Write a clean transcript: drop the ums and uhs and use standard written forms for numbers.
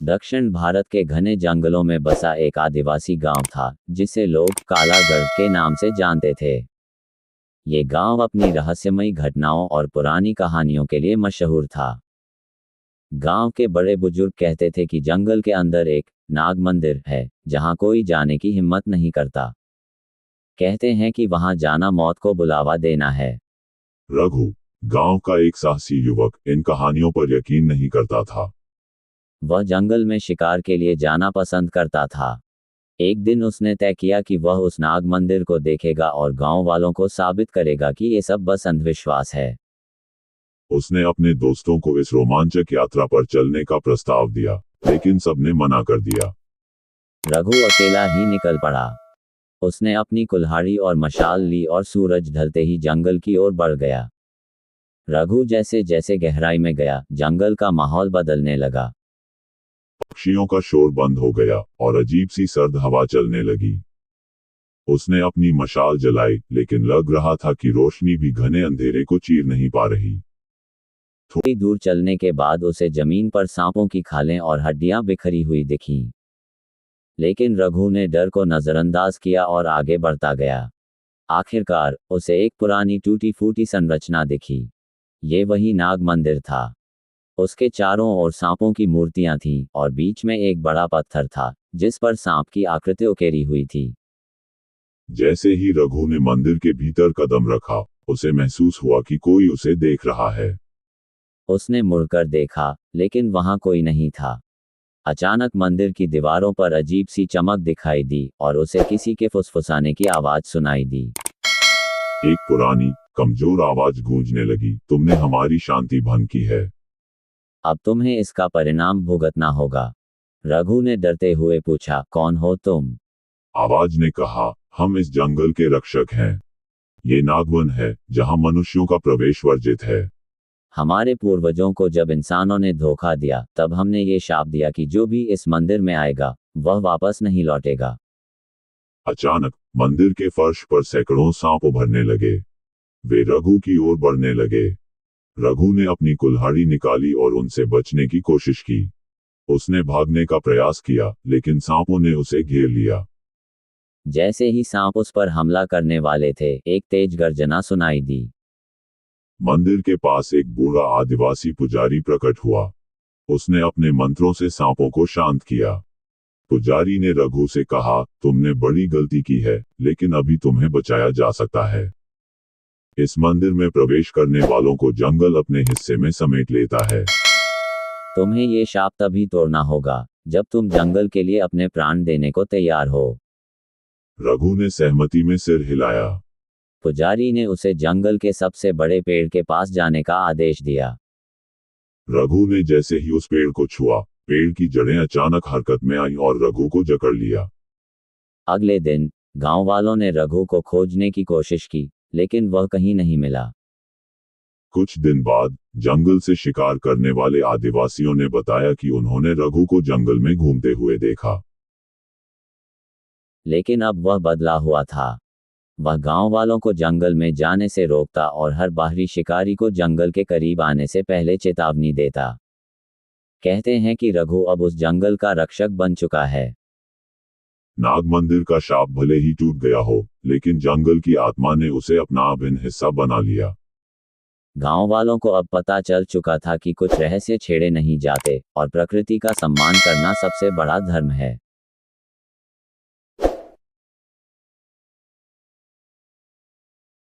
दक्षिण भारत के घने जंगलों में बसा एक आदिवासी गांव था, जिसे लोग कालागढ़ के नाम से जानते थे। ये गांव अपनी रहस्यमयी घटनाओं और पुरानी कहानियों के लिए मशहूर था। गांव के बड़े बुजुर्ग कहते थे कि जंगल के अंदर एक नाग मंदिर है, जहां कोई जाने की हिम्मत नहीं करता। कहते हैं कि वहां जाना मौत को बुलावा देना है। रघु, गांव का एक साहसी युवक, इन कहानियों पर यकीन नहीं करता था। वह जंगल में शिकार के लिए जाना पसंद करता था। एक दिन उसने तय किया कि वह उस नाग मंदिर को देखेगा और गांव वालों को साबित करेगा कि ये सब बस अंधविश्वास है। उसने अपने दोस्तों को इस रोमांचक यात्रा पर चलने का प्रस्ताव दिया, लेकिन सबने मना कर दिया। रघु अकेला ही निकल पड़ा। उसने अपनी कुल्हाड़ी और मशाल ली और सूरज ढलते ही जंगल की ओर बढ़ गया। रघु जैसे जैसे गहराई में गया, जंगल का माहौल बदलने लगा। पक्षियों का शोर बंद हो गया और अजीब सी सर्द हवा चलने लगी। उसने अपनी मशाल जलाई, लेकिन लग रहा था कि रोशनी भी घने अंधेरे को चीर नहीं पा रही। थोड़ी दूर चलने के बाद उसे जमीन पर सांपों की खालें और हड्डियां बिखरी हुई दिखीं। लेकिन रघु ने डर को नजरअंदाज किया और आगे बढ़ता गया। आखिरकार उसे एक पुरानी टूटी फूटी संरचना दिखी। ये वही नाग मंदिर था। उसके चारों ओर सांपों की मूर्तियां थीं और बीच में एक बड़ा पत्थर था, जिस पर सांप की आकृति उकेरी हुई थी। जैसे ही रघु ने मंदिर के भीतर कदम रखा, उसे महसूस हुआ कि कोई उसे देख रहा है। उसने मुड़कर देखा, लेकिन वहां कोई नहीं था। अचानक मंदिर की दीवारों पर अजीब सी चमक दिखाई दी और उसे किसी के फुसफुसाने की आवाज सुनाई दी। एक पुरानी, कमजोर आवाज गूंजने लगी, तुमने हमारी शांति भंग की है। अब तुम्हें इसका परिणाम भुगतना होगा। रघु ने डरते हुए पूछा, कौन हो तुम? आवाज ने कहा, हम इस जंगल के रक्षक हैं। ये नागवन है, जहां मनुष्यों का प्रवेश वर्जित है। हमारे पूर्वजों को जब इंसानों ने धोखा दिया, तब हमने ये शाप दिया कि जो भी इस मंदिर में आएगा, वह वापस नहीं लौटेगा। अचानक मंदिर के फर्श पर सैकड़ों सांप उभरने लगे। वे रघु की ओर बढ़ने लगे। रघु ने अपनी कुल्हाड़ी निकाली और उनसे बचने की कोशिश की। उसने भागने का प्रयास किया, लेकिन सांपों ने उसे घेर लिया। जैसे ही सांप उस पर हमला करने वाले थे, एक तेज गर्जना सुनाई दी। मंदिर के पास एक बूढ़ा आदिवासी पुजारी प्रकट हुआ। उसने अपने मंत्रों से सांपों को शांत किया। पुजारी ने रघु से कहा, तुमने बड़ी गलती की है, लेकिन अभी तुम्हें बचाया जा सकता है। इस मंदिर में प्रवेश करने वालों को जंगल अपने हिस्से में समेट लेता है। तुम्हें ये शाप तभी तोड़ना होगा, जब तुम जंगल के लिए अपने प्राण देने को तैयार हो। रघु ने सहमति में सिर हिलाया। पुजारी ने उसे जंगल के सबसे बड़े पेड़ के पास जाने का आदेश दिया। रघु ने जैसे ही उस पेड़ को छुआ, पेड़ की जड़ें अचानक हरकत में आईं और रघु को जकड़ लिया। अगले दिन गांव वालों ने रघु को खोजने की कोशिश की, लेकिन वह कहीं नहीं मिला। कुछ दिन बाद जंगल से शिकार करने वाले आदिवासियों ने बताया कि उन्होंने रघु को जंगल में घूमते हुए देखा। लेकिन अब वह बदला हुआ था। वह गांव वालों को जंगल में जाने से रोकता और हर बाहरी शिकारी को जंगल के करीब आने से पहले चेतावनी देता। कहते हैं कि रघु अब उस जंगल का रक्षक बन चुका है। नाग मंदिर का शाप भले ही टूट गया हो, लेकिन जंगल की आत्मा ने उसे अपना अभिन्न हिस्सा बना लिया। गांव वालों को अब पता चल चुका था कि कुछ रहस्य छेड़े नहीं जाते और प्रकृति का सम्मान करना सबसे बड़ा धर्म है।